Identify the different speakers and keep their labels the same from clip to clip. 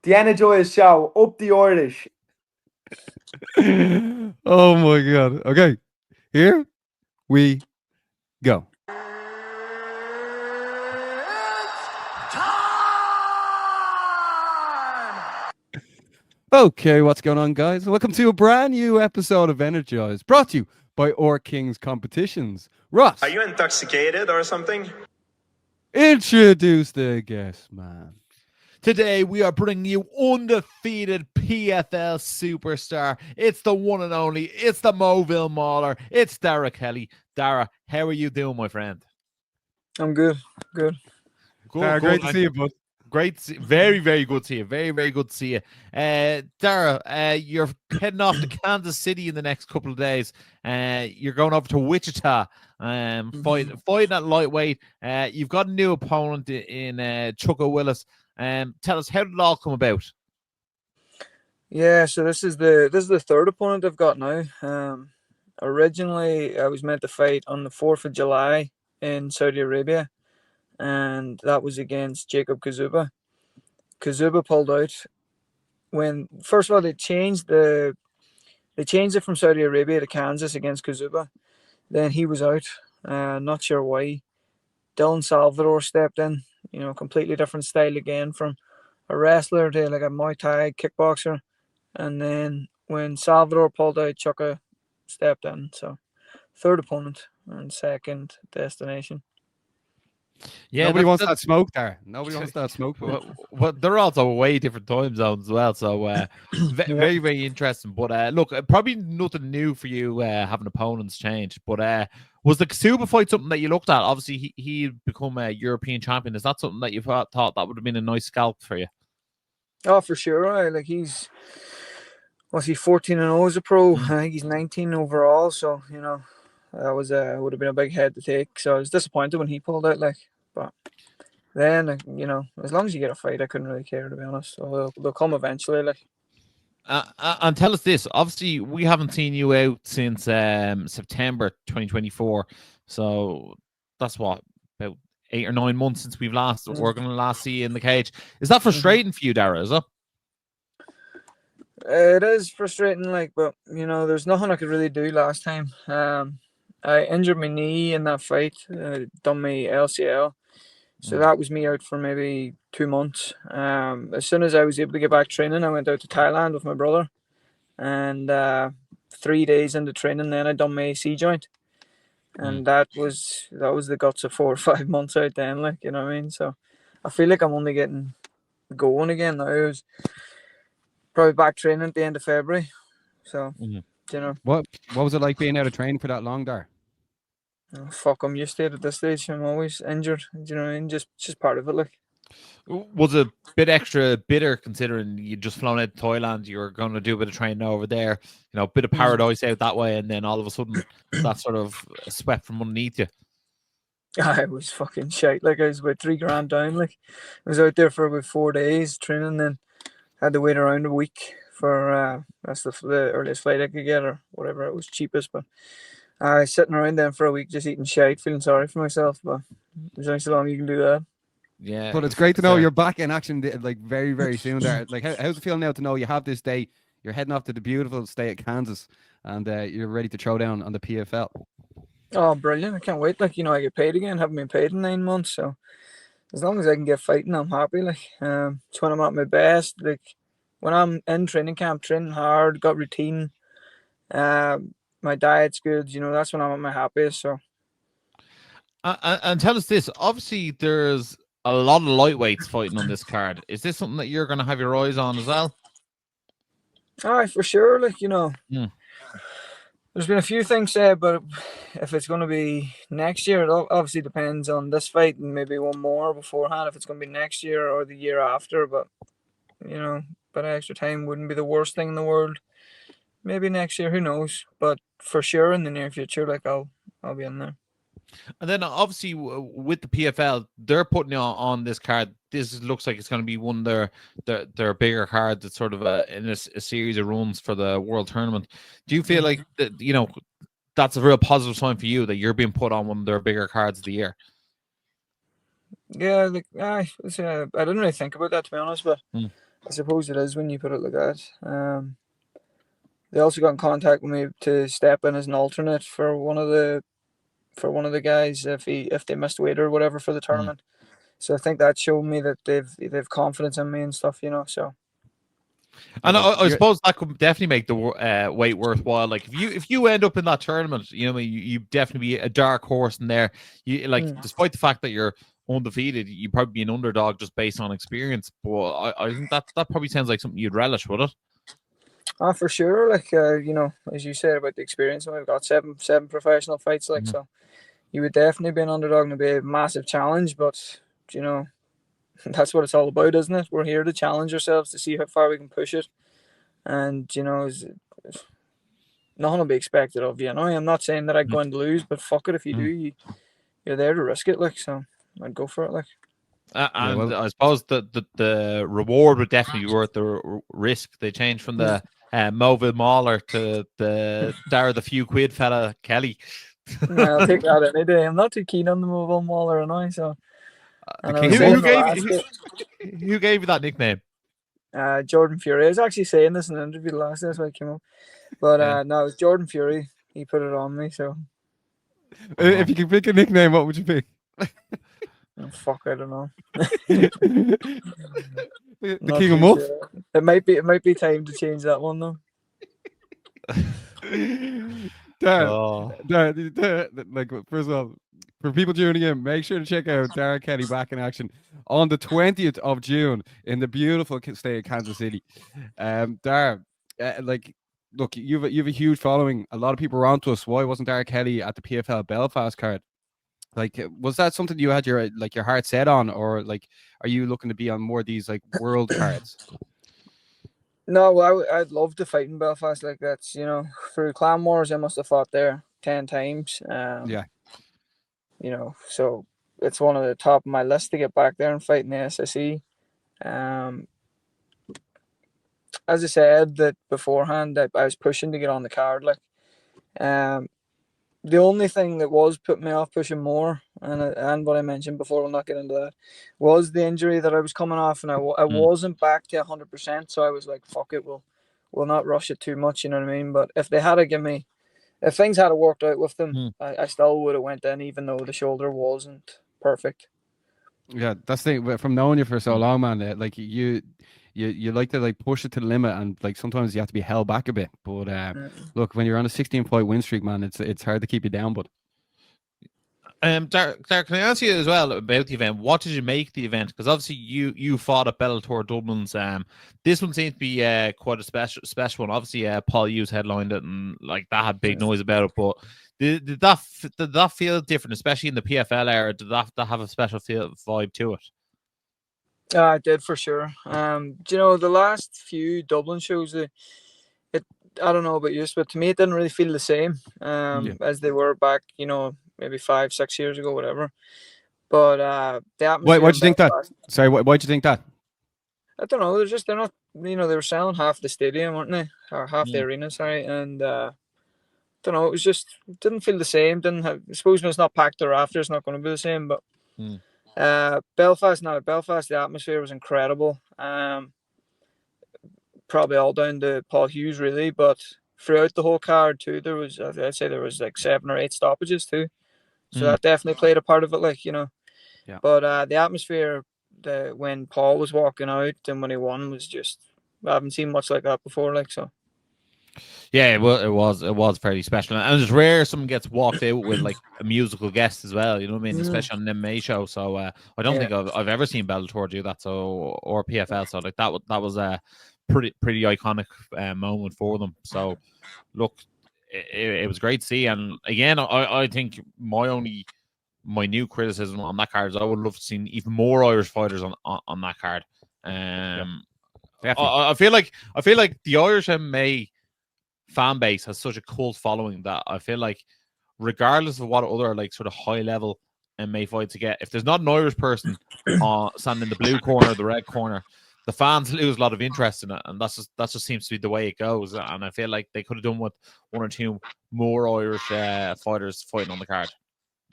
Speaker 1: The Energized Show, up the Irish.
Speaker 2: Oh my God. Okay, here we go. Okay, what's going on, guys? Welcome to a brand new episode of Energized, brought to you by Or Kings Competitions. Ross,
Speaker 3: are you intoxicated or something?
Speaker 2: Introduce the guest, man.
Speaker 4: Today, we are bringing you undefeated PFL superstar. It's the one and only. It's the Moville Mauler. It's Darragh Kelly. Darragh, how are you doing, my friend?
Speaker 5: I'm good. Good.
Speaker 2: Good. Great to see you, bud.
Speaker 4: Great. Very, very good to see you. Very, very good to see you. Darragh, you're heading off to Kansas City in the next couple of days. You're going over to Wichita, fighting at lightweight. You've got a new opponent in Chucka Willis. Tell us, how did it all come about?
Speaker 5: Yeah, so this is the third opponent I've got now. Originally, I was meant to fight on the 4th of July in Saudi Arabia, and that was against Jacob Kazuba. Kazuba pulled out when, first of all, they changed it from Saudi Arabia to Kansas against Kazuba. Then he was out. Not sure why. Dylan Salvador stepped in. You know, completely different style again, from a wrestler to like a Muay Thai kickboxer. And then when Salvador pulled out, Chucka stepped in. So third opponent and second destination.
Speaker 2: Yeah, nobody wants that smoke there. Nobody wants that smoke.
Speaker 4: Well, they're also way different time zones as well. So very, very interesting. But look, probably nothing new for you having opponents change. But was the Kasuba fight something that you looked at? Obviously, he'd become a European champion. Is that something that you thought that would have been a nice scalp for you?
Speaker 5: Oh, for sure. Right? Like he's 14-0 as a pro. I think he's 19 overall. So you know, that would have been a big head to take. So I was disappointed when he pulled out. But then you know, as long as you get a fight, I couldn't really care, to be honest. So they'll come eventually.
Speaker 4: And tell us this. Obviously, we haven't seen you out since September 2024. So that's what, about 8 or 9 months since we're going to last see you in the cage. Is that frustrating for you, Darragh? Is it?
Speaker 5: It is frustrating, but you know, there's nothing I could really do last time. I injured my knee in that fight, done my LCL, so that was me out for maybe 2 months. As soon as I was able to get back training, I went out to Thailand with my brother, and 3 days into training, then I done my AC joint, and that was the guts of 4 or 5 months out then, you know what I mean? So I feel like I'm only getting going again now. I was probably back training at the end of February. So, you know.
Speaker 2: What was it like being out of training for that long there?
Speaker 5: Oh, fuck, I'm used to it at this stage. I'm always injured. Do you know what I mean? Just part of it,
Speaker 4: Was it a bit extra bitter considering you just flown out to Thailand, you were going to do a bit of training over there, you know, a bit of paradise out that way, and then all of a sudden that sort of swept from underneath you?
Speaker 5: I was fucking shite. I was about $3,000 down. I was out there for about 4 days training, then had to wait around a week for that's the earliest flight I could get, or whatever, it was cheapest. But I was sitting around then for a week just eating shite, feeling sorry for myself. But there's only so long you can do that.
Speaker 4: Yeah,
Speaker 2: but it's great to know you're back in action very, very soon there. How's it feel now to know you have this day, you're heading off to the beautiful state of Kansas, and you're ready to throw down on the PFL?
Speaker 5: Oh, brilliant. I can't wait. You know, I get paid again. Haven't been paid in 9 months, so as long as I can get fighting, I'm happy. It's when I'm at my best. When I'm in training camp, training hard, got routine, my diet's good. You know, that's when I'm at my happiest. So,
Speaker 4: and tell us this. Obviously, there's a lot of lightweights fighting on this card. Is this something that you're going to have your eyes on as well?
Speaker 5: Aye, for sure. You know, there's been a few things said, but if it's going to be next year, it obviously depends on this fight and maybe one more beforehand. If it's going to be next year or the year after, but you know, but extra time wouldn't be the worst thing in the world. Maybe next year, who knows? But for sure, in the near future, I'll be in there.
Speaker 4: And then obviously with the PFL, they're putting on this card. This looks like it's going to be one of their bigger cards. It's sort of in a series of runs for the World Tournament. Do you feel like that, you know, that's a real positive sign for you that you're being put on one of their bigger cards of the year.
Speaker 5: Yeah, like I didn't really think about that, to be honest, but I suppose it is when you put it like that. They also got in contact with me to step in as an alternate for one of the guys if they missed weight or whatever for the tournament. So I think that showed me that they've confidence in me and stuff, So.
Speaker 4: And I suppose that could definitely make the weight worthwhile. Like if you end up in that tournament, you definitely be a dark horse in there. You despite the fact that you're undefeated, you'd probably be an underdog just based on experience. But I think that probably sounds like something you'd relish, would it?
Speaker 5: For sure. Like as you said about the experience, we've got seven professional fights. So, you would definitely be an underdog and it'd be a massive challenge. But that's what it's all about, isn't it? We're here to challenge ourselves to see how far we can push it, and nothing will be expected of you. I'm not saying that I'd go and lose, but fuck it, if you do, you're there to risk it. So I'd go for it.
Speaker 4: I suppose the reward would definitely be worth the risk. They changed from the Moville Mauler to the Darragh the few quid fella Kelly.
Speaker 5: I'll take that any day. I'm not too keen on the Moville Mauler and so.
Speaker 4: Who gave you that nickname?
Speaker 5: Jordan Fury. I was actually saying this in an interview last day, that's why it came up. But no, it was Jordan Fury. He put it on me. So,
Speaker 2: if you could pick a nickname, what would you pick?
Speaker 5: Oh, fuck, I don't know.
Speaker 2: the King of Muff.
Speaker 5: Sure. It might be time to change that one though.
Speaker 2: Like first of all, for people tuning in, make sure to check out Darragh Kelly back in action on the 20th of June in the beautiful state of Kansas City. Darragh, look, you've a huge following. A lot of people are onto us. Why wasn't Darragh Kelly at the PFL Belfast card? Like, was that something you had your heart set on, or are you looking to be on more of these world cards?
Speaker 5: No, well, I'd love to fight in Belfast. That's through Clan Wars, I must have fought there 10 times. So it's one of the top of my list to get back there and fight in the SSE. As I said that beforehand, I was pushing to get on the card. The only thing that was putting me off pushing more, and what I mentioned before, we'll not get into that, was the injury that I was coming off, and I wasn't back to 100%. So I was like, fuck it, we'll not rush it too much. You know what I mean? But if they had if things had worked out with them, I still would have went in, even though the shoulder wasn't perfect.
Speaker 2: Yeah, that's the thing. From knowing you for so long, man, you like to push it to the limit, and sometimes you have to be held back a bit. But look, when you're on a 16-fight win streak, man, it's hard to keep you down. But
Speaker 4: Darragh, can I ask you as well about the event? What did you make the event? Because obviously you fought at Bellator Dublin's. This one seems to be quite a special one. Obviously, Paul Hughes headlined it, and that had big noise about it. But did that feel different, especially in the PFL era? Did that have a special vibe to it?
Speaker 5: I did, for sure. The last few Dublin shows, I don't know about you, but to me it didn't really feel the same as they were back, maybe 5-6 years ago, whatever. But the atmosphere.
Speaker 2: Why'd you think that? Sorry, why'd you think that?
Speaker 5: I don't know. They're not. They were selling half the stadium, weren't they? Or half the arena, sorry. And I don't know. It didn't feel the same. I suppose when it's not packed thereafter, it's not going to be the same. But Belfast, the atmosphere was incredible. Probably all down to Paul Hughes, really. But throughout the whole card too, I'd say there was 7 or 8 stoppages too. So that definitely played a part of it, Yeah. But the atmosphere, when Paul was walking out and when he won, was just, I haven't seen much like that before, so.
Speaker 4: Yeah, it was fairly special, and it's rare someone gets walked out with a musical guest as well. You know what I mean, especially on an MMA show. So I don't think I've ever seen Bellator do that. So, or PFL. So that was a pretty iconic moment for them. So look, it was great to see. And again, I think my new criticism on that card is I would love to see even more Irish fighters on that card. I feel like the Irish MMA fan base has such a cult following that I feel like regardless of what other sort of high level MMA fights you get, if there's not an Irish person standing in the blue corner or the red corner, the fans lose a lot of interest in it, and that just seems to be the way it goes. And I feel like they could have done with one or two more Irish fighters fighting on the card.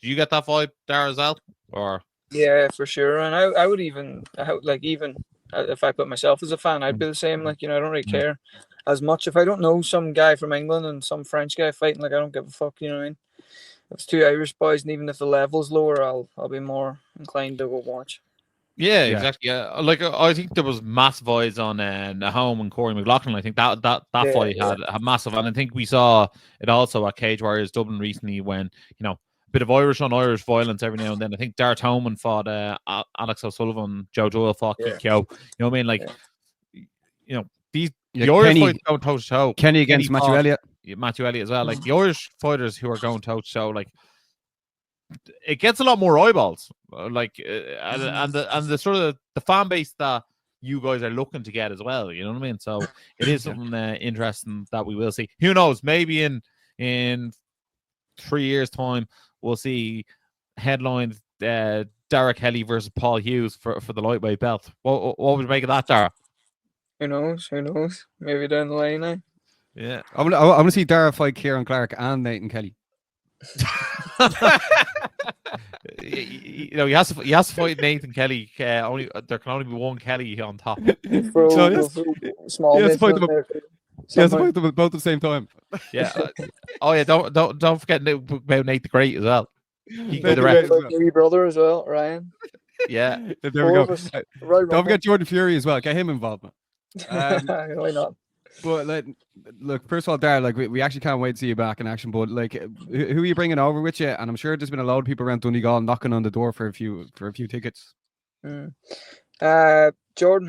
Speaker 4: Do you get that vibe, Darragh, as well? Or
Speaker 5: Yeah, for sure. And I would even if I put myself as a fan, I'd be the same. Like, I don't really care as much if I don't know some guy from England and some French guy fighting. Like, I don't give a fuck. You know what I mean? If it's two Irish boys, and even if the level's lower, I'll be more inclined to go watch.
Speaker 4: yeah, exactly. Yeah, like I think there was massive eyes on Nahome and Corey McLaughlin. I think that fight had a massive, and I think we saw it also at Cage Warriors Dublin recently when a bit of Irish on Irish violence every now and then. I think Darragh Toman fought Alex O'Sullivan, Joe Doyle fought Kyo. You know what I mean? Like, the Irish fighters going toe to toe.
Speaker 2: Kenny against Matthew Elliott.
Speaker 4: Matthew Elliott as well. Like the Irish fighters who are going toe to toe, like it gets a lot more eyeballs. Like and the sort of the fan base that you guys are looking to get as well. You know what I mean? So it is something interesting that we will see. Who knows? Maybe in 3 years' time, we'll see headlines: Darragh Kelly versus Paul Hughes for the lightweight belt. What would you make of that, Darragh?
Speaker 5: Who knows? Maybe down the line now.
Speaker 4: Yeah,
Speaker 2: I want to see Darragh fight Kieran Clark and Nathan Kelly.
Speaker 4: He has to fight Nathan Kelly. There can only be one Kelly on top.
Speaker 5: So
Speaker 2: he has to fight them both at the same time.
Speaker 4: Yeah. Don't forget about Nate the Great as well. He could
Speaker 5: Like your brother as well, Ryan.
Speaker 4: Yeah.
Speaker 2: There we go. Don't forget Jordan Fury as well. Get him involved.
Speaker 5: Why not?
Speaker 2: But look, first of all, Darragh, like we actually can't wait to see you back in action. But like, who are you bringing over with you? And I'm sure there's been a lot of people around Donegal knocking on the door for a few tickets.
Speaker 5: Jordan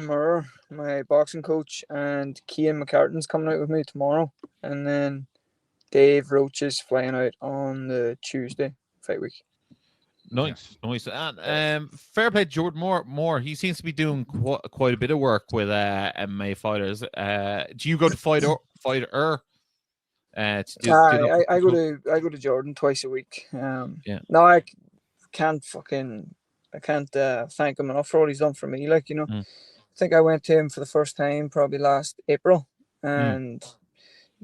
Speaker 5: Murr, my boxing coach, and Cian McCartan's coming out with me tomorrow, and then Dave Roach is flying out on the Tuesday fight week.
Speaker 4: Nice. And fair play to Jordan Moore. He seems to be doing quite a bit of work with MMA fighters. Do you go to fighter? I
Speaker 5: go to Jordan twice a week. No, I can't thank him enough for all he's done for me. Like, I think I went to him for the first time probably last April, and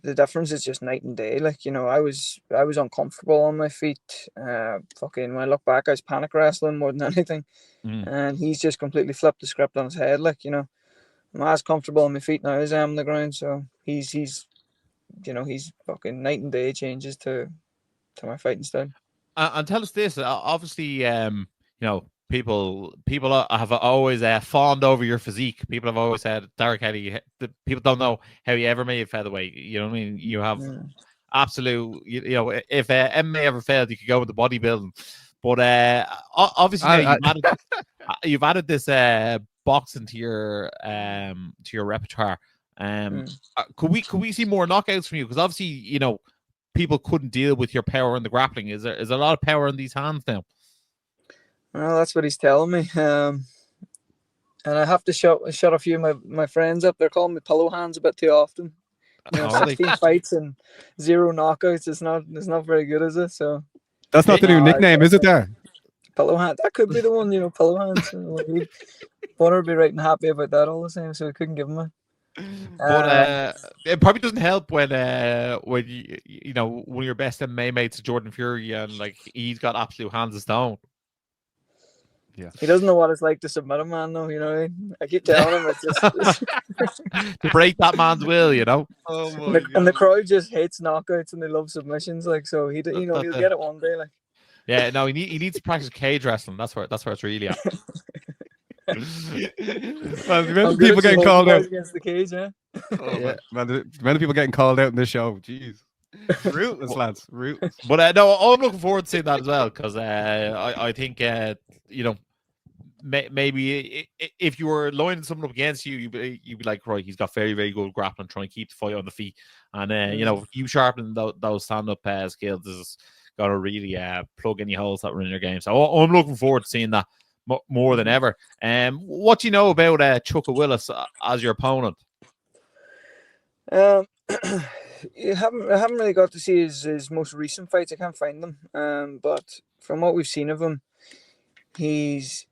Speaker 5: the difference is just night and day. Like, I was uncomfortable on my feet. When I look back, I was panic wrestling more than anything. And he's just completely flipped the script on his head. Like, I'm as comfortable on my feet now as I am on the ground. So he's fucking night and day changes to my fighting style.
Speaker 4: And tell us this, obviously, people have always fawned over your physique. People have always said, Darragh Kelly, people don't know how you ever made featherweight. You know what I mean? You have absolute, if MMA ever failed, you could go with the bodybuilding. But obviously you've added this boxing to your repertoire. Could we see more knockouts from you? Because obviously, people couldn't deal with your power in the grappling. Is there a lot of power in these hands now?
Speaker 5: Well, that's what he's telling me. And I have to shut a few of my friends up. They're calling me pillow hands a bit too often. 16 fights and 0 knockouts. It's not very good, is it? So
Speaker 2: that's not the new nickname, is it? There,
Speaker 5: pillow hand. That could be the one. Pillow hands. Bunner would be right and happy about that all the same. So we couldn't give him it.
Speaker 4: But it probably doesn't help when you one of your best MMA mates is Jordan Fury, and like he's got absolute hands of stone.
Speaker 5: Yeah, he doesn't know what it's like to submit a man, though. I keep telling him it's just
Speaker 4: to break that man's will.
Speaker 5: And the crowd just hates knockouts and they love submissions. Like, so he'll get it one day. Like,
Speaker 4: yeah, no, he needs to practice cage wrestling. That's where it's really at.
Speaker 2: Well, people getting called out
Speaker 5: against the cage, yeah.
Speaker 2: Man, many people getting called out in this show. Jeez. Ruthless, lads. Ruthless.
Speaker 4: But no, I'm looking forward to seeing that as well, because I think maybe if you were lining someone up against you, you'd be like, right, he's got very, very good grappling, trying to keep the fight on the feet, and you sharpening those stand-up skills is gonna really plug any holes that were in your game. So I'm looking forward to seeing that more than ever. What do you know about Chuka Willis as your opponent?
Speaker 5: I haven't really got to see his most recent fights. I can't find them. But from what we've seen of him, he's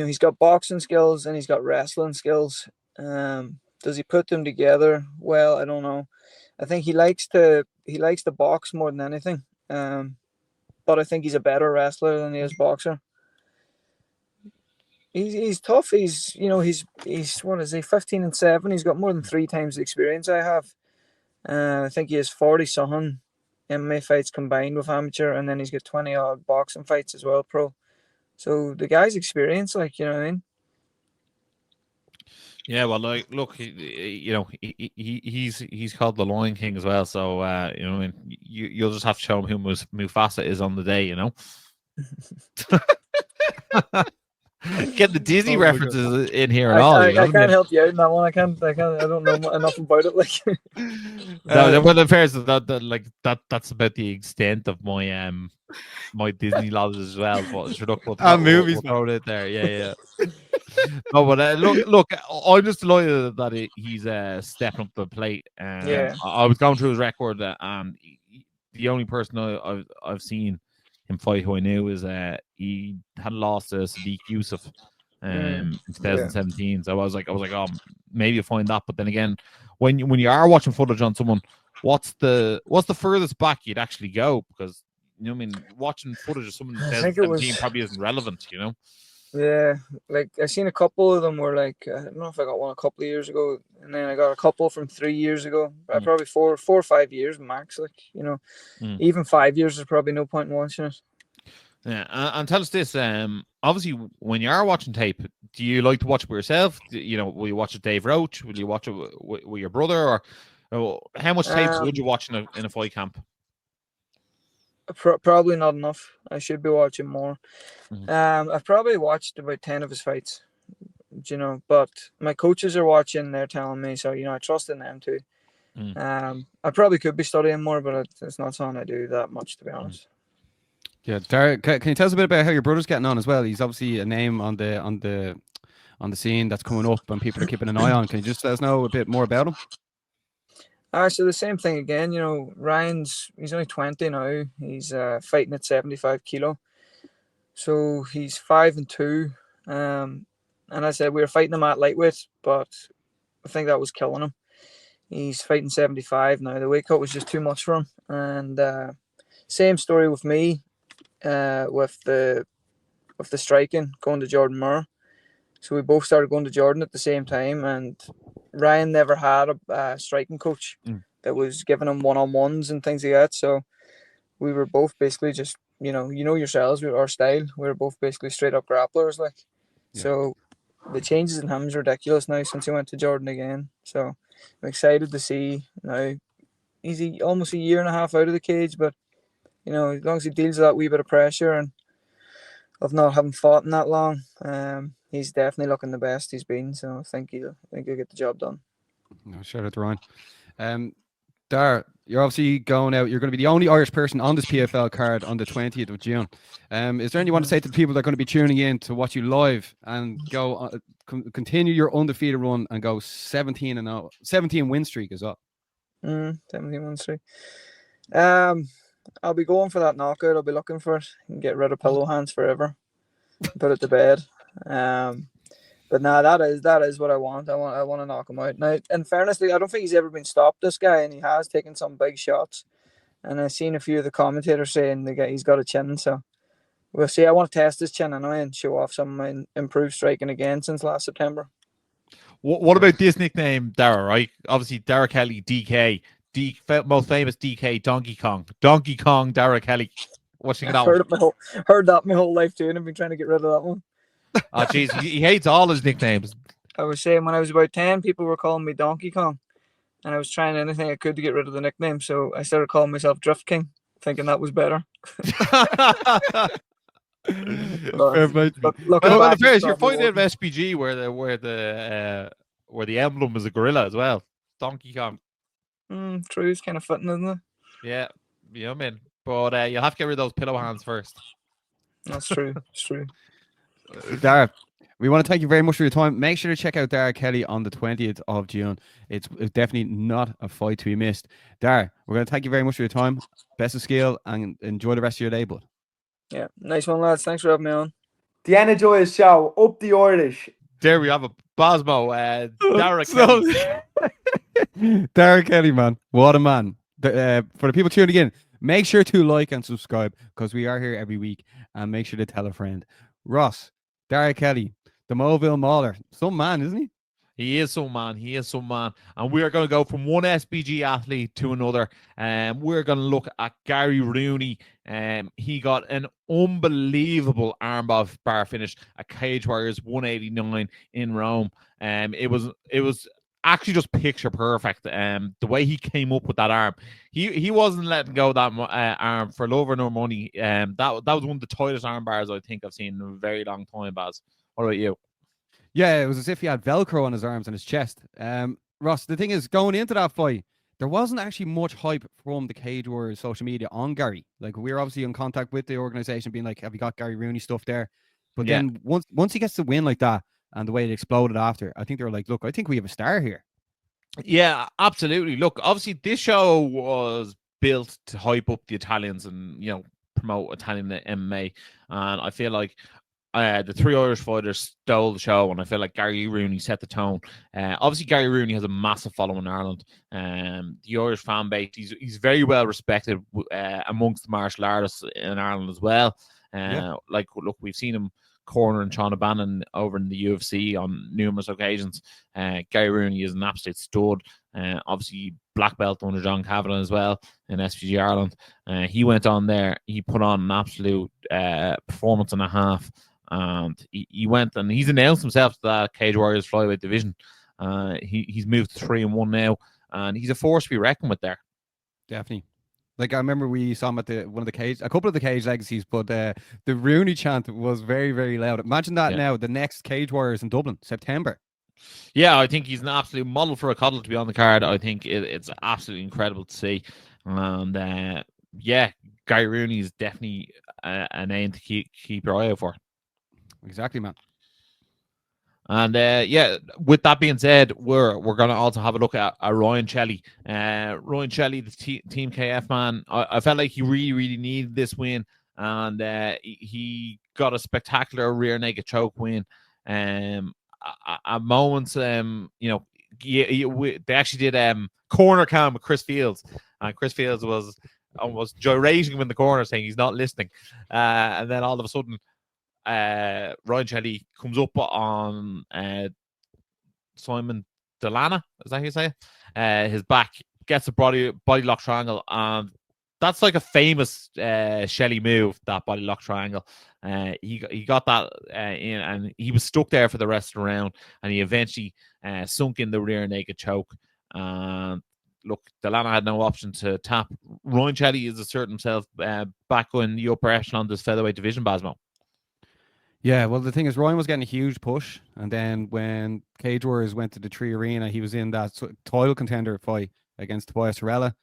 Speaker 5: he's got boxing skills and he's got wrestling skills. Does he put them together? Well, I don't know. I think he likes to box more than anything. But I think he's a better wrestler than he is boxer. He's tough. He's what is he, 15-7. He's got more than 3 times the experience I have. I think he has 40 something MMA fights combined with amateur, and then he's got 20 odd boxing fights as well, pro. So the guy's experienced, like, you know what I mean?
Speaker 4: Yeah, well, like, look, he's called the Lion King as well. So you know, I mean, you'll just have to show him who Mufasa is on the day, you know. Get the Disney references in here and all.
Speaker 5: I can't help you out in that one. I don't know enough about it. Like,
Speaker 4: well, in fairness, that's about the extent of my my Disney knowledge as well. But sure, look,
Speaker 2: movies,
Speaker 4: we'll throw it there. Yeah. No, but look, I'm just delighted that he's stepping up the plate.
Speaker 5: Yeah.
Speaker 4: I was going through his record, and the only person I've seen him fight who I knew is he had lost to Sadiq Yusuf in 2017. So I was like, oh, maybe you'll find that. But then again, when you are watching footage on someone, what's the furthest back you'd actually go? Because, you know, I mean, watching footage of someone in 2017 probably isn't relevant, you know.
Speaker 5: Yeah, like I seen a couple of them were like, I don't know if I got one a couple of years ago, and then I got a couple from 3 years ago. Probably 4 or 5 years max. Like, you know, even 5 years is probably no point in watching it.
Speaker 4: Yeah, and tell us this. Obviously, when you are watching tape, do you like to watch it by yourself? You know, will you watch it Dave Roach? Will you watch it with your brother? Or how much tapes would you watch in a fight camp?
Speaker 5: Probably not enough. I should be watching more. I've probably watched about 10 of his fights, you know, but my coaches are watching, they're telling me, so, you know, I trust in them too. I probably could be studying more, but it's not something I do that much, to be honest.
Speaker 2: Yeah, Darragh, can you tell us a bit about how your brother's getting on as well? He's obviously a name on the scene that's coming up and people are keeping an eye on. Can you just let us know a bit more about him?
Speaker 5: So the same thing again, you know, he's only 20 now. He's fighting at 75 kilo. So he's 5-2. And I said we were fighting him at lightweight, but I think that was killing him. He's fighting 75 now. The weight cut was just too much for him. And same story with me, with the striking, going to Jordan Moore. So we both started going to Jordan at the same time, and Ryan never had a striking coach that was giving him one-on-ones and things like that. So we were both basically just, you know yourselves, our style. We were both basically straight up grapplers, like. Yeah. So the changes in him is ridiculous now since he went to Jordan again. So I'm excited to see now. He's almost a year and a half out of the cage, but, you know, as long as he deals with that wee bit of pressure and of not having fought in that long, he's definitely looking the best he's been. So I think he'll get the job done.
Speaker 2: No, shout out to Ryan. Darragh, you're obviously going out. You're going to be the only Irish person on this PFL card on the 20th of June. Is there anything you want to say to the people that are going to be tuning in to watch you live and go continue your undefeated run and go 17-0, 17 win streak as well? 17
Speaker 5: win streak. I'll be going for that knockout. I'll be looking for it and get rid of pillow hands forever. Put it to bed. But nah, that is what I want. I want to knock him out. Now, in fairness, I don't think he's ever been stopped, this guy, and he has taken some big shots. And I've seen a few of the commentators saying he's got a chin, so we'll see. I want to test his chin anyway and show off some of my improved striking again since last September.
Speaker 4: What about this nickname, Darragh, right? Obviously, Darragh Kelly, DK, most famous DK, Donkey Kong, Darragh Kelly. What's you got?
Speaker 5: Heard that my whole life too, and I've been trying to get rid of that one.
Speaker 4: Oh, jeez, he hates all his nicknames.
Speaker 5: I was saying when I was about 10, people were calling me Donkey Kong, and I was trying anything I could to get rid of the nickname. So I started calling myself Drift King, thinking that was better.
Speaker 4: You're fighting at SPG where the emblem is a gorilla as well. Donkey Kong.
Speaker 5: True, it's kind of fitting, isn't it?
Speaker 4: Yeah, I'm in. But you'll have to get rid of those pillow hands first.
Speaker 5: That's true. It's true.
Speaker 2: Darragh, we want to thank you very much for your time. Make sure to check out Darragh Kelly on the 20th of June. It's definitely not a fight to be missed. Darragh, we're going to thank you very much for your time. Best of skill and enjoy the rest of your day, bud.
Speaker 5: Yeah, nice one, lads. Thanks for having me on.
Speaker 1: The Energized Show, up the Irish.
Speaker 4: There we have a Bosmo. Darragh
Speaker 2: So,
Speaker 4: Kelly.
Speaker 2: Darragh Kelly, man, what a man! For the people tuning in, make sure to like and subscribe because we are here every week, and make sure to tell a friend. Ross, Darragh Kelly, the Moville Mauler, some man, isn't he?
Speaker 4: He is some man. He is some man. And we are going to go from one SBG athlete to another. We're going to look at Gary Rooney. He got an unbelievable armbar finish at Cage Warriors 189 in Rome. It was actually just picture perfect. The way he came up with that arm, he wasn't letting go of that arm for love or no money. That was one of the tightest arm bars I think I've seen in a very long time, Baz. What about you?
Speaker 2: Yeah, it was as if he had Velcro on his arms and his chest. Ross, the thing is, going into that fight, there wasn't actually much hype from the Cage Warriors social media on Gary. Like, we were obviously in contact with the organization, being like, have you got Gary Rooney stuff there? But then once he gets the win like that and the way it exploded after, I think they were like, look, I think we have a star here.
Speaker 4: Yeah, absolutely. Look, obviously this show was built to hype up the Italians and, promote Italian MMA. And I feel like the three Irish fighters stole the show, and I feel like Gary Rooney set the tone. Obviously, Gary Rooney has a massive following in Ireland. The Irish fan base, he's very well respected amongst the martial artists in Ireland as well. Like, look, we've seen him cornering Sean O'Bannon over in the UFC on numerous occasions. Gary Rooney is an absolute stud. Obviously, black belt under John Kavanagh as well in SPG Ireland. He went on there. He put on an absolute performance and a half. And he went and he's announced himself to that Cage Warriors flyweight division. He's moved to 3-1 now, and he's a force to be reckoned with there.
Speaker 2: Definitely. Like, I remember we saw him at a couple of the Cage legacies, but the Rooney chant was very, very loud. Imagine that now, the next Cage Warriors in Dublin, September.
Speaker 4: Yeah, I think he's an absolute model for a coddle to be on the card. I think it's absolutely incredible to see. And Gary Rooney is definitely a name to keep your eye out for.
Speaker 2: Exactly, man.
Speaker 4: And with that being said, we're going to also have a look at Ryan Shelley. Ryan Shelley, the Team KF man, I felt like he really, really needed this win, and he got a spectacular rear naked choke win. At moments, they actually did corner cam with Chris Fields, and Chris Fields was almost gyrating him in the corner, saying he's not listening, and then all of a sudden, Ryan Shelley comes up on Simon Delana, is that how you say it? His back, gets a body lock triangle, and that's like a famous Shelley move, that body lock triangle. He got that in, and he was stuck there for the rest of the round, and he eventually sunk in the rear naked choke. And look, Delana had no option to tap. Ryan Shelley has asserted himself back in the upper echelon of this featherweight division, Basmo.
Speaker 2: Yeah, well, the thing is, Ryan was getting a huge push, and then when Cage Warriors went to the Tree Arena, he was in that title contender fight against Tobias Torella.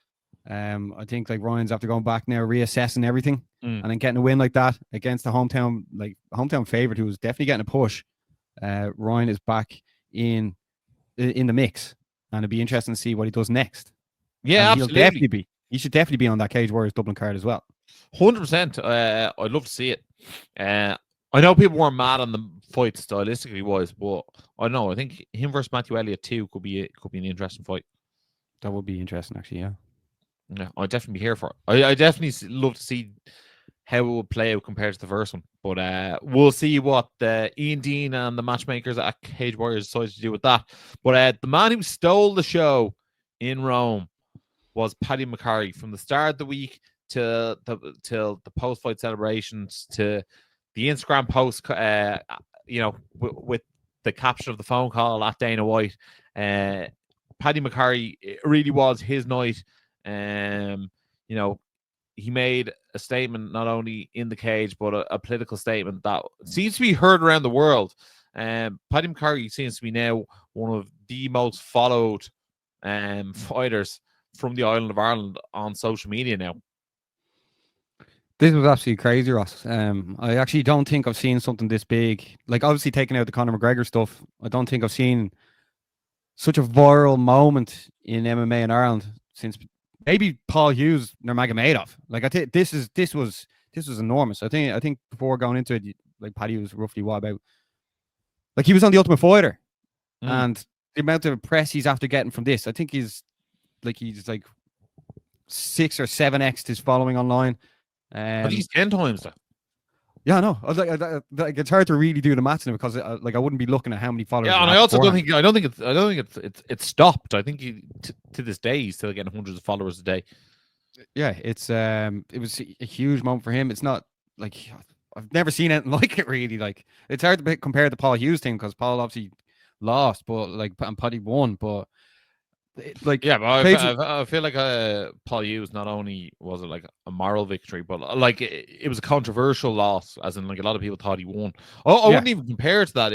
Speaker 2: I think like Ryan's after going back now, reassessing everything, and then getting a win like that against the hometown favorite who was definitely getting a push. Ryan is back in the mix, and it'd be interesting to see what he does next.
Speaker 4: Yeah,
Speaker 2: and
Speaker 4: absolutely.
Speaker 2: He should definitely be on that Cage Warriors Dublin card as well.
Speaker 4: 100%. I'd love to see it. I know people weren't mad on the fight stylistically wise, but I don't know. I think him versus Matthew Elliott too could be an interesting fight.
Speaker 2: That would be interesting, actually.
Speaker 4: Yeah, I'd definitely be here for it. I definitely love to see how it would play out compared to the first one. But we'll see what Ian Dean and the matchmakers at Cage Warriors decide to do with that. But the man who stole the show in Rome was Paddy McCorry. From the start of the week till the post-fight celebrations to the Instagram post, with the caption of the phone call at Dana White, Paddy McCorry, it really was his night. He made a statement not only in the cage, but a political statement that seems to be heard around the world. Paddy McCorry seems to be now one of the most followed fighters from the island of Ireland on social media now.
Speaker 2: This was absolutely crazy, Ross. I actually don't think I've seen something this big. Like, obviously, taking out the Conor McGregor stuff, I don't think I've seen such a viral moment in MMA in Ireland since maybe Paul Hughes Nurmagomedov. Like, I think this was enormous. I think before going into it, like Paddy was roughly what about, like he was on the Ultimate Fighter,
Speaker 4: Mm.
Speaker 2: and the amount of press he's after getting from this, I think he's like 6 or 7x his following online.
Speaker 4: I think he's 10 times that.
Speaker 2: Yeah, I know. Like it's hard to really do the maths now because like I wouldn't be looking at how many followers.
Speaker 4: Yeah, and I also don't think it's stopped. I think to this day he's still getting hundreds of followers a day.
Speaker 2: Yeah, it was a huge moment for him. It's not like I've never seen anything like it really. Like it's hard to compare the Paul Hughes thing because Paul obviously lost, but like and Paddy won, but like
Speaker 4: yeah, but I feel like Paul Hughes not only was it like a moral victory, but like it was a controversial loss, as in like a lot of people thought he won. I wouldn't even compare it to that.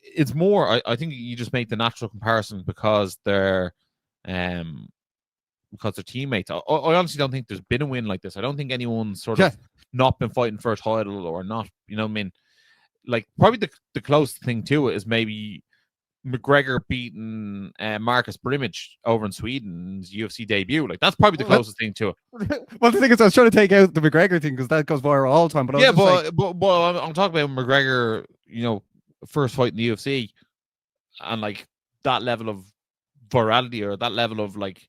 Speaker 4: It's more. I think you just make the natural comparison because they're teammates. I honestly don't think there's been a win like this. I don't think anyone's sort of not been fighting for a title or not. You know what I mean? Like probably the closest thing to it is maybe McGregor beating Marcus Brimage over in Sweden's UFC debut. Like that's probably the closest thing to it.
Speaker 2: Well, the thing is, I was trying to take out the McGregor thing because that goes viral all the time. But
Speaker 4: I'm talking about McGregor. You know, first fight in the UFC, and like that level of virality or that level of like,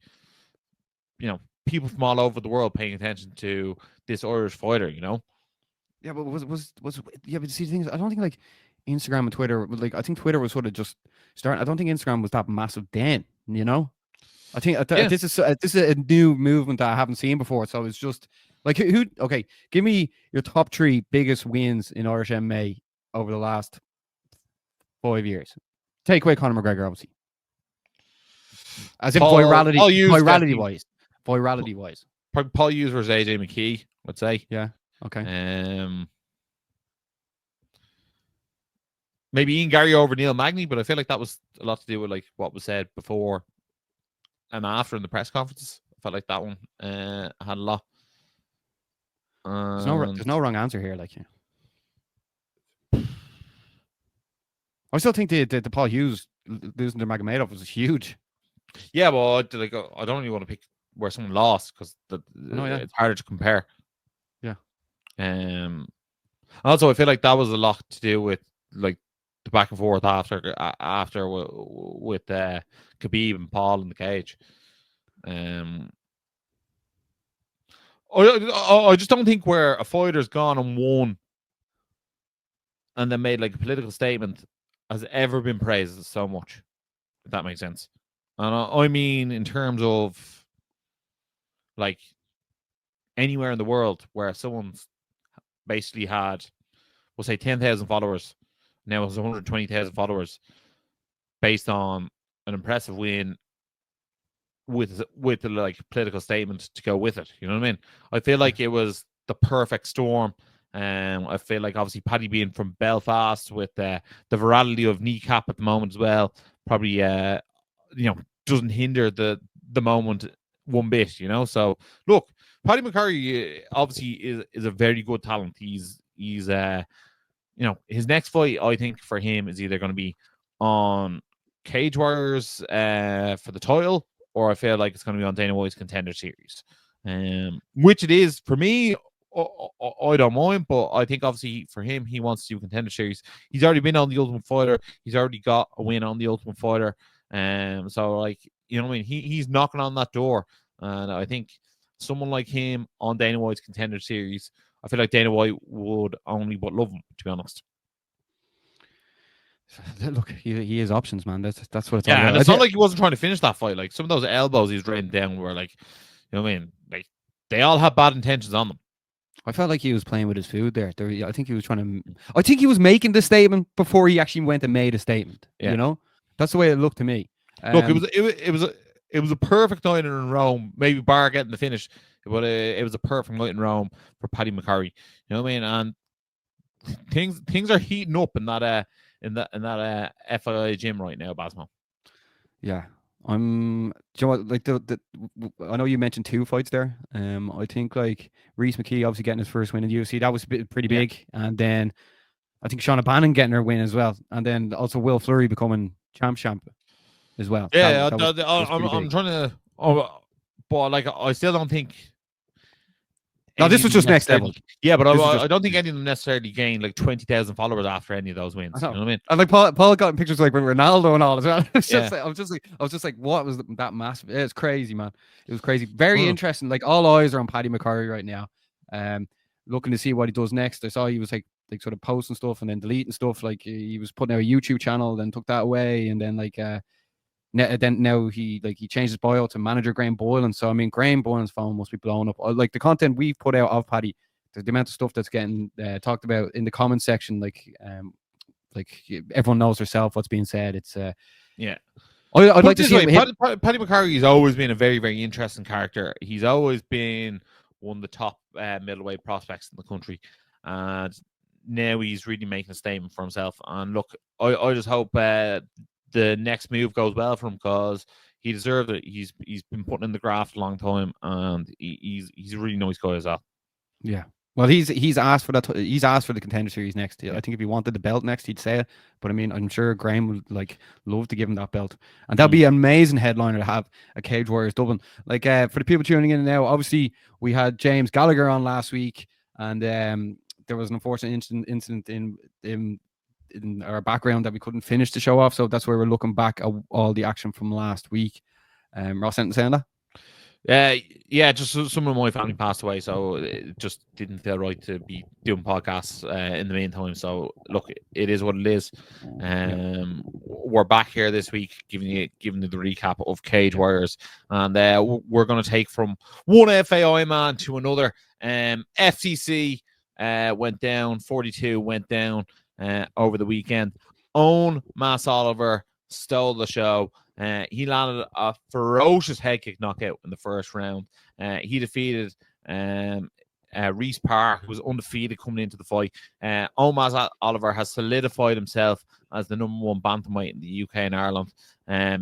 Speaker 4: you know, people from all over the world paying attention to this Irish fighter. You know.
Speaker 2: Yeah, but but see, the thing is, I don't think like Instagram and Twitter, like I think Twitter was sort of just starting. I don't think Instagram was that massive then, you know. I think this is a new movement that I haven't seen before. So it's just like who? Okay, give me your top 3 biggest wins in Irish MMA over the last 5 years. Take away Conor McGregor, obviously, as in virality wise.
Speaker 4: Probably Paul Hughes versus AJ McKee, let's say.
Speaker 2: Yeah. Okay.
Speaker 4: Maybe Ian Gary over Neil Magny, but I feel like that was a lot to do with like what was said before and after in the press conferences. I felt like that one had a lot.
Speaker 2: There's no wrong answer here, like I still think the Paul Hughes losing to Magomedov was huge.
Speaker 4: Yeah, well, I don't really want to pick where someone lost because it's harder to compare.
Speaker 2: Yeah.
Speaker 4: Also, I feel like that was a lot to do with like the back and forth after with Khabib and Paul in the cage. I just don't think where a fighter's gone and won and then made like a political statement has ever been praised so much. If that makes sense. And I mean in terms of like anywhere in the world where someone's basically had, we'll say 10,000 followers, now it's 120,000 followers based on an impressive win with the like political statement to go with it. You know what I mean? I feel like it was the perfect storm. I feel like obviously Paddy being from Belfast with the virality of Kneecap at the moment as well, probably doesn't hinder the moment one bit, you know. So look, Paddy McCorry obviously is a very good talent. He's his next fight, I think, for him is either going to be on Cage Warriors for the title, or I feel like it's going to be on Dana White's Contender Series, which it is for me. I don't mind, but I think obviously for him, he wants to do Contender Series. He's already been on the Ultimate Fighter. He's already got a win on the Ultimate Fighter. So like, you know what I mean? He's knocking on that door, and I think someone like him on Dana White's Contender Series, I feel like Dana White would only but love him, to be honest.
Speaker 2: Look, he has options, man. That's what it's
Speaker 4: all
Speaker 2: about.
Speaker 4: And it's not like he wasn't trying to finish that fight. Like some of those elbows he's written down were like, you know what I mean? Like they all have bad intentions on them.
Speaker 2: I felt like he was playing with his food there. I think he was trying to. I think he was making the statement before he actually went and made a statement. Yeah. You know, that's the way it looked to me.
Speaker 4: Look, it was a perfect night in Rome. Maybe bar getting the finish, but it was a perfect night in Rome for Paddy McCorry. You know what I mean? And things are heating up in that FII gym right now, Basmo.
Speaker 2: Yeah, do you know what, like I know you mentioned 2 fights there. I think like Rhys McKee obviously getting his first win in the UFC, that was pretty big, and then I think Shauna Bannon getting her win as well, and then also Will Fleury becoming champ as well.
Speaker 4: Yeah, I'm trying to. But like I still don't think
Speaker 2: No, this was just next level.
Speaker 4: Yeah, but
Speaker 2: This was just-
Speaker 4: I don't think any of them necessarily gained like 20,000 followers after any of those wins.
Speaker 2: I know.
Speaker 4: You know what I mean?
Speaker 2: And like Paul got pictures like with Ronaldo and all as well. It's just
Speaker 4: Yeah.
Speaker 2: like, I was just like, what was that massive? It's crazy, man. It was crazy. Very
Speaker 4: Mm.
Speaker 2: interesting. Like all eyes are on Paddy McCorry right now. Looking to see what he does next. I saw he was like sort of posting stuff and then deleting stuff. Like he was putting out a YouTube channel, then took that away, and then like now he changed his bio to manager Graham Boylan. So I mean, Graham Boylan's phone must be blowing up. Like the content we've put out of Paddy, the amount of stuff that's getting talked about in the comment section, like everyone knows herself what's being said. It's
Speaker 4: yeah.
Speaker 2: I'd like to see
Speaker 4: Paddy McCorry has always been a very, very interesting character. He's always been one of the top middleweight prospects in the country, and now he's really making a statement for himself. And look, I just hope the next move goes well for him, because he deserved it. He's been putting in the graft a long time, and he's a really nice guy as well.
Speaker 2: Yeah. Well, he's asked for that. He's asked for the Contender Series next. I think if he wanted the belt next, he'd say it. But I mean, I'm sure Graham would like love to give him that belt, and that'd be an amazing headliner to have a Cage Warriors Dublin. Like for the people tuning in now, obviously we had James Gallagher on last week, and there was an unfortunate incident in our background that we couldn't finish the show off. So that's where we're looking back at all the action from last week. Ross, anything to say on that?
Speaker 4: Yeah, just some of my family passed away, so it just didn't feel right to be doing podcasts in the meantime. So look, it is what it is. We're back here this week, giving you the recap of Cage Warriors, and we're going to take from one FAI man to another. FCC went down, 42 went down over the weekend. Owen Mass Oliver stole the show. He landed a ferocious head kick knockout in the first round. He defeated Reece Parr, who was undefeated coming into the fight. Omaz Oliver has solidified himself as the #1 bantamweight in the UK and Ireland.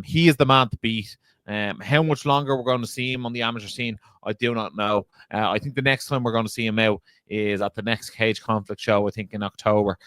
Speaker 4: He is the man to beat. How much longer we're going to see him on the amateur scene, I do not know. I think the next time we're going to see him out is at the next Cage Conflict show, I think in October.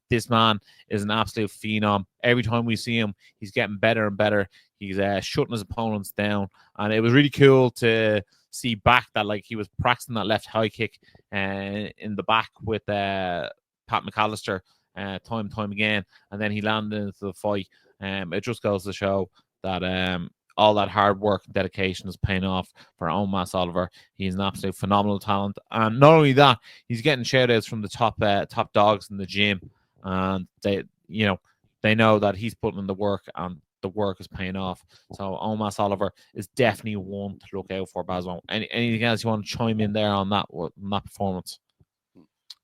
Speaker 4: This man is an absolute phenom. Every time we see him, he's getting better and better. He's shutting his opponents down, and it was really cool to see back that like he was practicing that left high kick in the back with Pat McAllister time and time again, and then he landed into the fight. It just goes to show that all that hard work and dedication is paying off for Owen Mass Oliver. He's an absolute phenomenal talent, and not only that, he's getting shout outs from the top dogs in the gym, and they know that he's putting in the work, and the work is paying off. So Owen Mass Oliver is definitely one to look out for, Basmo. Anything else you want to chime in there on that performance?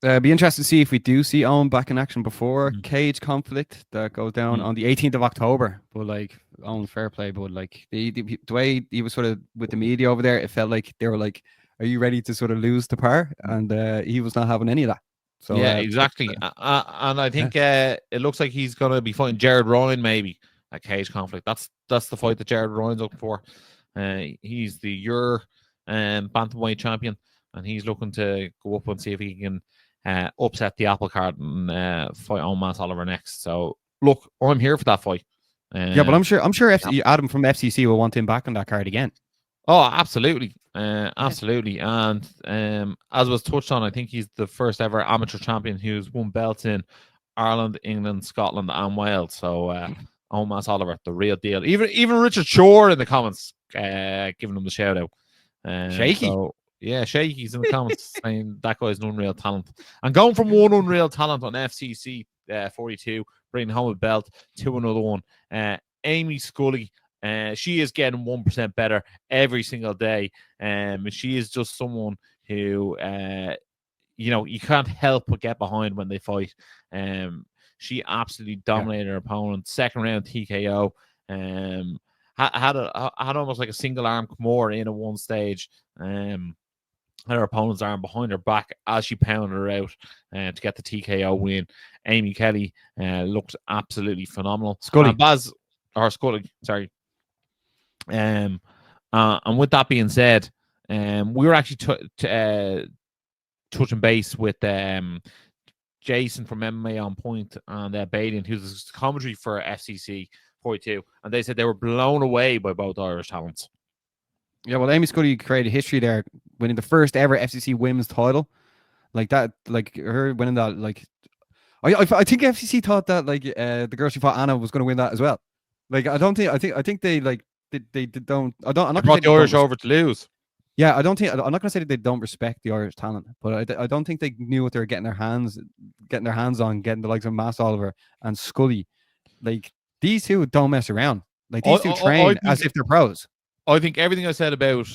Speaker 2: Be interested to see if we do see Owen back in action before Cage Conflict that goes down on the 18th of October. But like Owen, fair play. But like the way he was sort of with the media over there, it felt like they were like, "Are you ready to sort of lose the Parr?" And he was not having any of that. So
Speaker 4: yeah, exactly. And I think it looks like he's going to be fighting Jared Ryan maybe at Cage Conflict. That's the fight that Jared Ryan's looking for. He's the bantamweight champion, and he's looking to go up and see if he can upset the apple cart and fight Owen Mass Oliver next. So look, I'm here for that fight.
Speaker 2: Yeah, but I'm sure Adam from FCC will want him back on that card again.
Speaker 4: Oh, absolutely. Absolutely. And as was touched on, I think he's the first ever amateur champion who's won belts in Ireland, England, Scotland, and Wales. So Owen Mass Oliver, the real deal. Even Richard Shore in the comments giving him the shout out.
Speaker 2: Shaky.
Speaker 4: So, yeah, Shaky's in the comments saying that guy's an unreal talent. And going from one unreal talent on FCC 42, bringing home a belt, to another one. Amy Scully, she is getting 1% better every single day. She is just someone who, you can't help but get behind when they fight. She absolutely dominated her opponent. Second round TKO. Had almost like a single arm Kimura in at one stage. Had her opponent's arm behind her back as she pounded her out to get the TKO win. Amy Kelly looked absolutely phenomenal.
Speaker 2: Scully.
Speaker 4: Scully, sorry. And with that being said, we were actually touching base with Jason from MMA On Point and Badian, who's the commentary for FCC 42, and they said they were blown away by both Irish talents.
Speaker 2: Yeah, well, Amy Scully created history there, winning the first ever FCC women's title. Like that, like her winning that, like I think FCC thought that like the girl she fought Anna was going to win that as well. Like I think they like they don't. I'm
Speaker 4: They
Speaker 2: not going to
Speaker 4: brought
Speaker 2: say
Speaker 4: the
Speaker 2: they
Speaker 4: Irish
Speaker 2: don't.
Speaker 4: over to lose.
Speaker 2: Yeah, I'm not going to say that they don't respect the Irish talent, but I don't think they knew what they were getting their hands on, getting the likes of Mass Oliver and Scully. Like these two don't mess around. Like these two train as if they're pros.
Speaker 4: I think everything I said about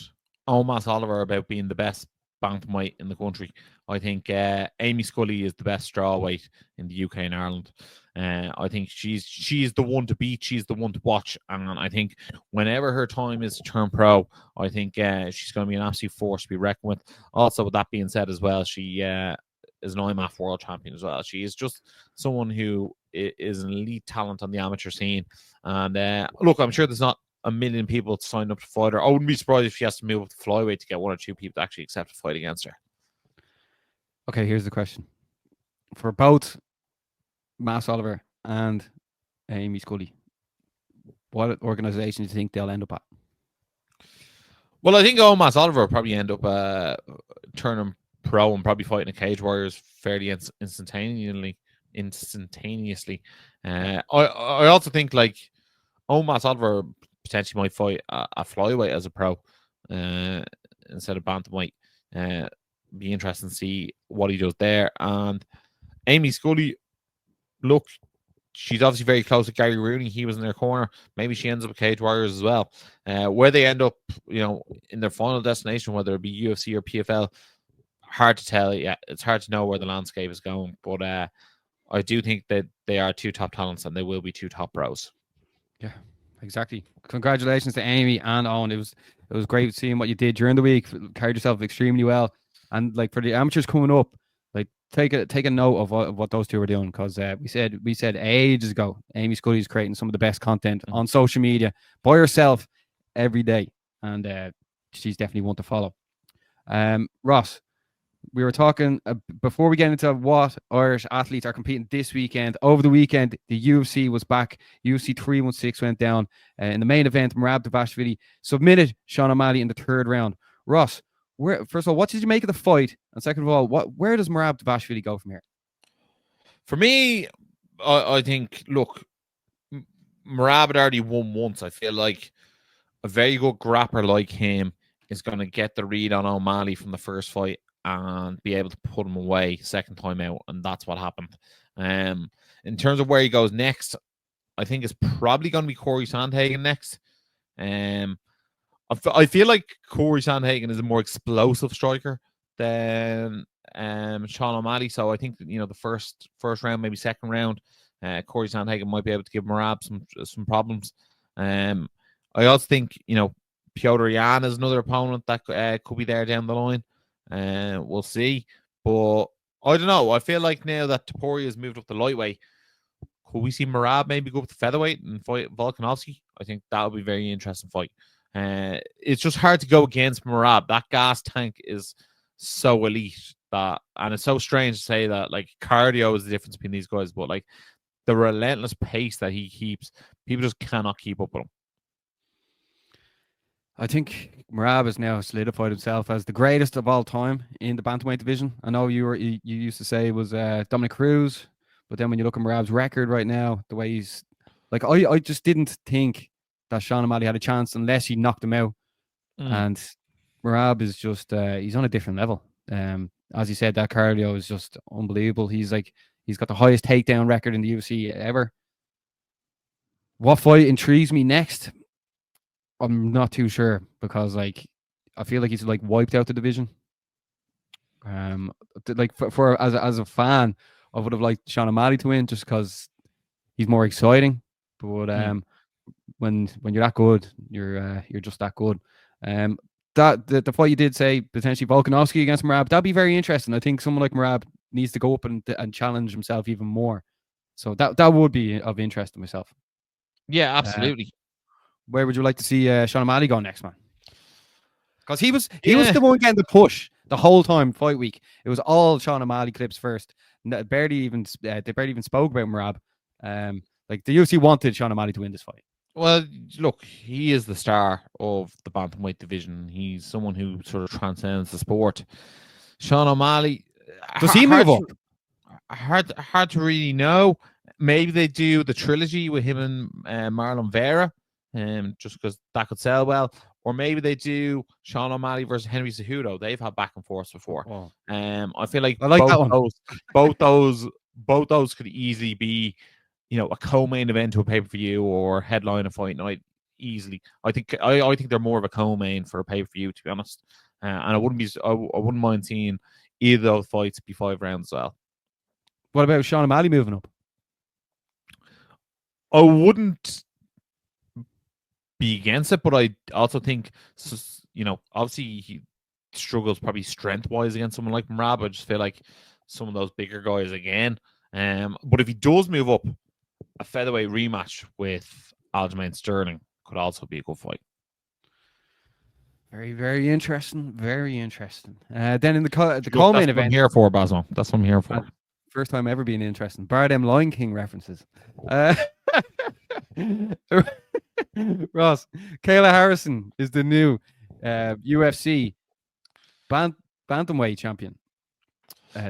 Speaker 4: Omar Oliver about being the best bantamweight in the country, I think Amy Scully is the best strawweight in the UK and Ireland. I think she's the one to beat. She's the one to watch. And I think whenever her time is to turn pro, I think she's going to be an absolute force to be reckoned with. Also, with that being said as well, she is an IMAF world champion as well. She is just someone who is an elite talent on the amateur scene. And look, I'm sure there's not a million people signed up to fight her. I wouldn't be surprised if she has to move up to flyweight to get one or two people to actually accept a fight against her.
Speaker 2: Okay, here's the question. For both Mass Oliver and Amy Scully, what organization do you think they'll end up at?
Speaker 4: Well, I think Omar Oliver will probably end up turning pro and probably fighting a Cage Warriors fairly instantaneously. I also think like Omar Oliver potentially might fight a flyweight as a pro instead of bantamweight. Be interesting to see what he does there. And Amy Scully, look, she's obviously very close to Gary Rooney. He was in their corner. Maybe she ends up with Cage Warriors as well. Where they end up, in their final destination, whether it be UFC or PFL, hard to tell. Yeah, it's hard to know where the landscape is going. But I do think that they are two top talents and they will be two top pros.
Speaker 2: Yeah, exactly. Congratulations to Amy and Owen. It was great seeing what you did during the week. Carried yourself extremely well. And like for the amateurs coming up, like take a note of what those two are doing, because we said ages ago, Amy Scully is creating some of the best content on social media by herself every day, and she's definitely one to follow. Ross, we were talking before we get into what Irish athletes are competing this weekend. Over the weekend, the UFC was back. UFC 316 went down in the main event. Merab Dvalishvili submitted Sean O'Malley in the third round. Ross, first of all, what did you make of the fight? And second of all, where does Merab Dvalishvili go from here?
Speaker 4: For me, I think, look, Merab had already won once. I feel like a very good grappler like him is going to get the read on O'Malley from the first fight and be able to put him away second time out, and that's what happened. In terms of where he goes next, I think it's probably going to be Corey Sandhagen next. I feel like Corey Sandhagen is a more explosive striker than Sean O'Malley, so I think the first round, maybe second round, Corey Sandhagen might be able to give Merab some problems. I also think Piotr Jan is another opponent that could be there down the line. We'll see, but I don't know. I feel like now that Topuria has moved up to lightweight, could we see Merab maybe go up to featherweight and fight Volkanovski? I think that would be a very interesting fight. It's just hard to go against Merab. That gas tank is so elite and it's so strange to say that like cardio is the difference between these guys, but like the relentless pace that he keeps, people just cannot keep up with him.
Speaker 2: I think Merab has now solidified himself as the greatest of all time in the bantamweight division. I know you used to say it was Dominic Cruz, but then when you look at Merab's record right now, the way he's like, I just didn't think that Sean O'Malley had a chance unless he knocked him out. And Merab is just he's on a different level. As you said, that cardio is just unbelievable. He's got the highest takedown record in the UFC ever. What fight intrigues me next? I'm not too sure, because like I feel like he's like wiped out the division. Like for as a fan, I would have liked Sean O'Malley to win just because he's more exciting. But when you're that good, you're just that good. That the fight you did say potentially Volkanovski against Merab, that'd be very interesting. I think someone like Merab needs to go up and challenge himself even more. So that would be of interest to myself.
Speaker 4: Yeah, absolutely.
Speaker 2: Where would you like to see Sean O'Malley go next, man? Because he was the one getting the push the whole time fight week. It was all Sean O'Malley clips first. They barely even spoke about Merab. Like the UFC wanted Sean O'Malley to win this fight.
Speaker 4: Well, look, he is the star of the bantamweight division. He's someone who sort of transcends the sport. Sean O'Malley,
Speaker 2: Does he move up?
Speaker 4: hard to really know. Maybe they do the trilogy with him and Marlon Vera, just because that could sell well. Or maybe they do Sean O'Malley versus Henry Cejudo. They've had back and forth before.
Speaker 2: Oh.
Speaker 4: I feel like
Speaker 2: I like that one.
Speaker 4: both those could easily be, a co-main event to a pay-per-view or headline a fight night easily. I think they're more of a co-main for a pay-per-view, to be honest. And I wouldn't mind seeing either of those fights be 5 rounds as well.
Speaker 2: What about Sean O'Malley moving up?
Speaker 4: I wouldn't be against it, but I also think, obviously he struggles probably strength-wise against someone like Merab. I just feel like some of those bigger guys again. But if he does move up, a featherweight rematch with Aljamain Sterling could also be a good fight.
Speaker 2: Very, very interesting. Very interesting. Then in the co-main event,
Speaker 4: I'm here for, Basmo. That's what I'm here for.
Speaker 2: First time ever being interesting. Bar them Lion King references. Ross, Kayla Harrison is the new UFC bantamweight champion.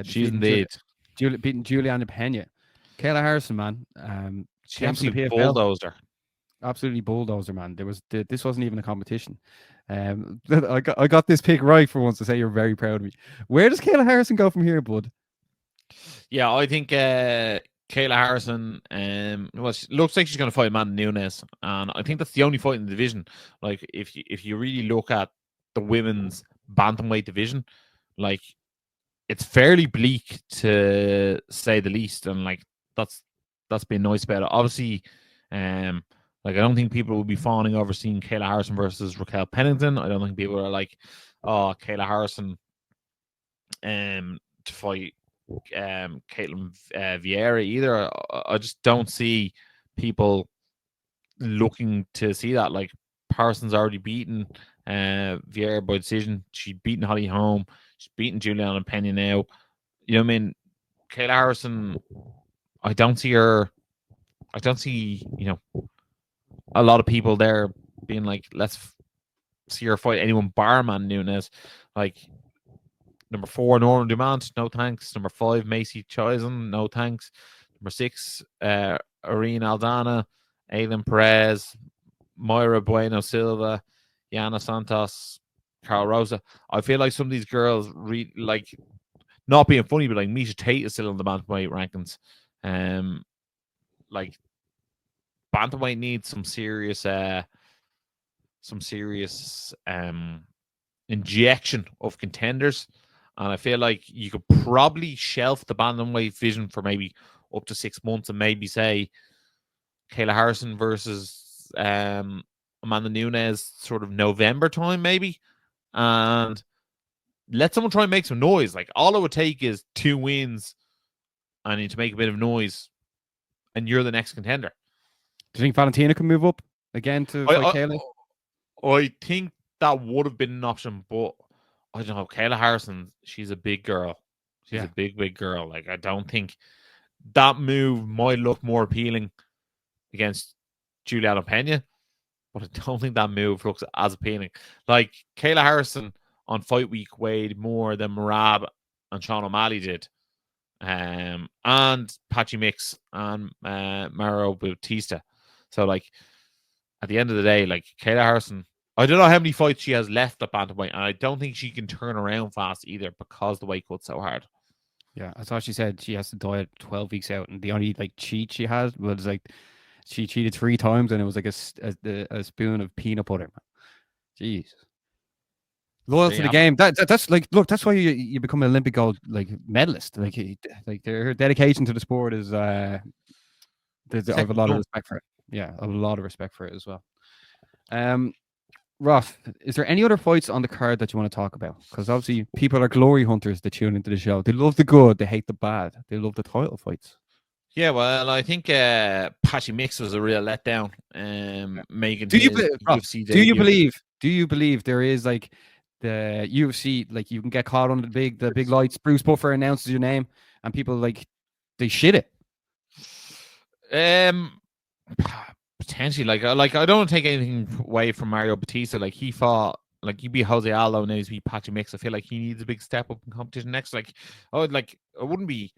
Speaker 4: She's indeed.
Speaker 2: Beating Juliana Pena. Kayla Harrison, man.
Speaker 4: She absolutely bulldozed her.
Speaker 2: Absolutely bulldozer, man. This wasn't even a competition. I got this pick right for once to say you're very proud of me. Where does Kayla Harrison go from here, bud?
Speaker 4: Yeah, I think Kayla Harrison looks like she's going to fight Amanda Nunes, and I think that's the only fight in the division. Like, if you really look at the women's bantamweight division, like, it's fairly bleak to say the least, and like that's been nice about it. Obviously, like, I don't think people will be fawning over seeing Kayla Harrison versus Raquel Pennington. I don't think people are like, oh, Kayla Harrison to fight Caitlin Vieira either. I just don't see people looking to see that. Like, Harrison's already beaten Vieira by decision. She's beaten Holly Holm. She's beaten Juliana Pena now. You know what I mean? Kayla Harrison, I don't see, a lot of people there being like, let's see her fight anyone bar Amanda Nunes. Like, number 4, Norman Dumont, no thanks. Number 5, Macy Choisen, no thanks. Number 6, Irene Aldana, Aileen Perez, Moira Bueno Silva, Yana Santos, Carl Rosa. I feel like some of these girls, like, not being funny, but like Misha Tate is still in the bantamweight rankings. Like, bantamweight needs some serious injection of contenders, and I feel like you could probably shelf the bantamweight vision for maybe up to 6 months, and maybe say Kayla Harrison versus Amanda Nunes sort of November time, maybe, and let someone try and make some noise. Like, all it would take is 2 wins, and you need to make a bit of noise, and you're the next contender.
Speaker 2: Do you think Valentina can move up again to fight Kayla?
Speaker 4: I think that would have been an option, but I don't know. Kayla Harrison, she's a big girl. She's a big girl. Like, I don't think that move might look more appealing against Juliana Pena, but I don't think that move looks as appealing. Like, Kayla Harrison on fight week weighed more than Merab and Sean O'Malley did. And Patchy Mix and Mauro Bautista. So, like, at the end of the day, like, Kayla Harrison, I don't know how many fights she has left at bantamweight, and I don't think she can turn around fast either because the weight cut's so hard. Yeah,
Speaker 2: I thought she said she has to diet 12 weeks out, and the only like cheat she has was like she cheated 3 times, and it was like a spoon of peanut butter. Jeez. Loyal to the game. That's like, look, that's why you become an Olympic gold like medalist. Like their dedication to the sport is I have a lot of respect for it. Yeah, I have a lot of respect for it as well. Ross, is there any other fights on the card that you want to talk about? Because obviously people are glory hunters that tune into the show. They love the good, they hate the bad. They love the title fights.
Speaker 4: Yeah, well, I think Patchy Mix was a real letdown. Making
Speaker 2: do you believe there is like the UFC, like you can get caught under the big lights, Bruce Buffer announces your name and people like they shit it?
Speaker 4: potentially, like I don't want to take anything away from Mario Batista. Like he fought, like he beat Jose Aldo, now he's beat Paddy McCorry. I feel like he needs a big step up in competition next. Like I wouldn't be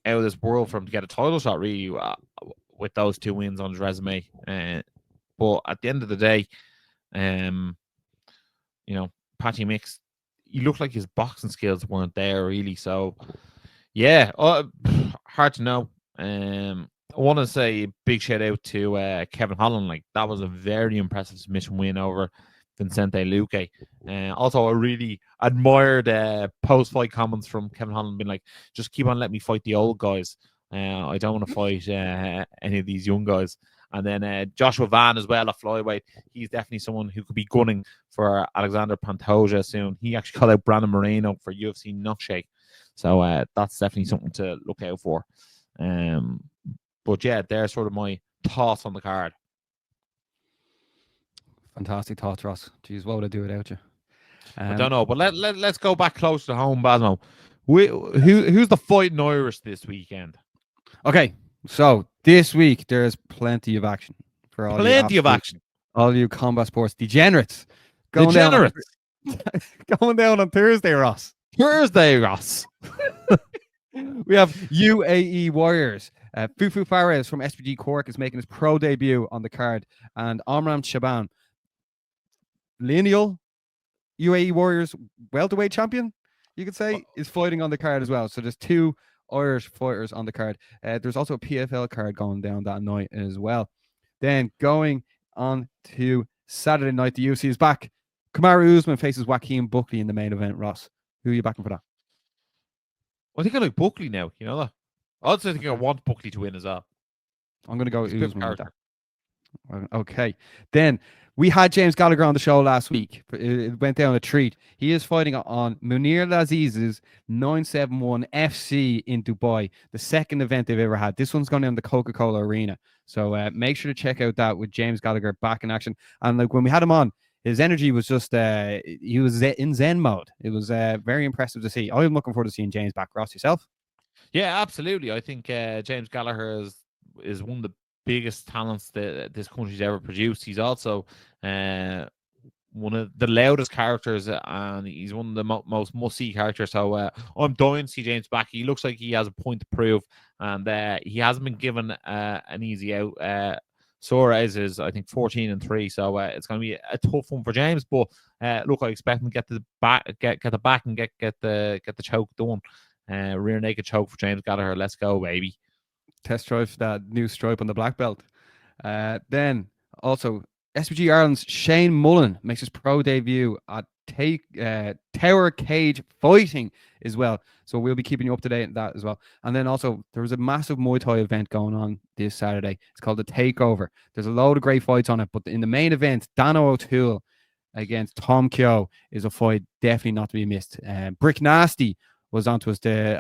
Speaker 4: out of this world for him to get a title shot really with those 2 wins on his resume. But at the end of the day, Paddy McCorry, he looked like his boxing skills weren't there really. So yeah, hard to know. I want to say a big shout out to Kevin Holland. Like that was a very impressive submission win over Vicente Luque. Also, I really admired post-fight comments from Kevin Holland, being like, "Just keep on letting me fight the old guys. I don't want to fight any of these young guys." And then Joshua Van as well, a flyweight. He's definitely someone who could be gunning for Alexander Pantoja soon. He actually called out Brandon Moreno for UFC Knockshake. So that's definitely something to look out for. But yeah, they're sort of my thoughts on the card.
Speaker 2: Fantastic thoughts, Ross. Jeez, what would I do without you?
Speaker 4: I don't know, but let's go back close to home, Basmo. Who's the fighting Irish this weekend?
Speaker 2: Okay, so this week there's plenty of action for all all you combat sports degenerates. Going down on Thursday, Ross. We have UAE Warriors. Fufu Fares from SPG Cork is making his pro debut on the card, and Amram Shaban, lineal UAE Warriors welterweight champion, you could say, is fighting on the card as well. So there's 2 Irish fighters on the card. There's also a PFL card going down that night as well. Then going on to Saturday night, the UFC is back. Kamaru Usman faces Joaquin Buckley in the main event. Ross, who are you backing for that?
Speaker 4: I think I like Buckley now. You know that. I also think I want Buckley to win as well.
Speaker 2: I'm going to go with Usman with that. Okay. Then we had James Gallagher on the show last week. It went down a treat. He is fighting on Munir Laziz's 971 FC in Dubai, the second event they've ever had. This one's going down the Coca-Cola Arena. So make sure to check out that with James Gallagher back in action. And like when we had him on, his energy was just, he was in Zen mode. It was very impressive to see. I'm looking forward to seeing James back. Ross, yourself?
Speaker 4: Yeah, absolutely. I think James Gallagher is one of the biggest talents that this country's ever produced. He's also one of the loudest characters, and he's one of the most must-see characters. So I'm dying to see James back. He looks like he has a point to prove, and he hasn't been given an easy out. Suarez is, I think, 14-3, so it's going to be a tough one for James. But look, I expect him to get the back and get the choke done. Rear naked choke for James Gallagher. Let's go, baby.
Speaker 2: Test drive that new stripe on the black belt. Then also SPG Ireland's Shane Mullen makes his pro debut at Tower Cage Fighting as well. So we'll be keeping you up to date on that as well. And then also there was a massive Muay Thai event going on this Saturday. It's called the Takeover. There's a load of great fights on it, but in the main event, Dano O'Toole against Tom Keogh is a fight definitely not to be missed. Brick Nasty was onto us, the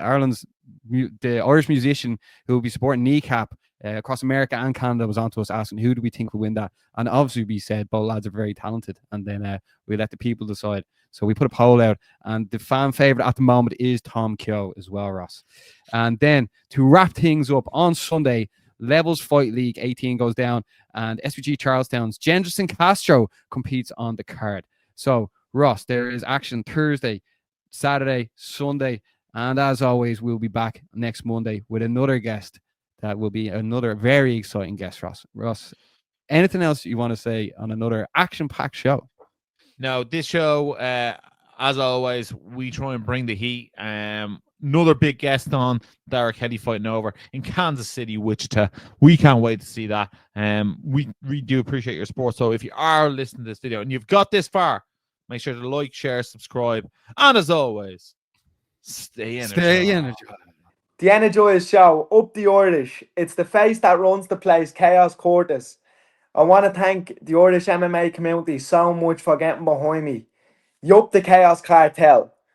Speaker 2: Irish musician who will be supporting Kneecap across America and Canada, was onto us asking who do we think will win that. And obviously we said both lads are very talented, and then we let the people decide. So we put a poll out, and the fan favorite at the moment is Tom Keogh as well, Ross. And then to wrap things up on Sunday, Levels Fight League 18 goes down, and SVG Charlestown's Jenderson Castro competes on the card. So Ross, there is action Thursday, Saturday, Sunday, and as always, we'll be back next Monday with another guest. That will be another very exciting guest, Ross. Ross, anything else you want to say on another action-packed show?
Speaker 4: No, this show, as always, we try and bring the heat. Another big guest on, Darragh Kelly fighting over in Kansas City, Wichita. We can't wait to see that. We do appreciate your support. So if you are listening to this video and you've got this far, make sure to like, share, subscribe, and as always, stay energized.
Speaker 1: The Energized Show, up the Irish. It's the face that runs the place, Chaos Curtis. I want to thank the Irish MMA community so much for getting behind me. Yup, the Chaos Cartel.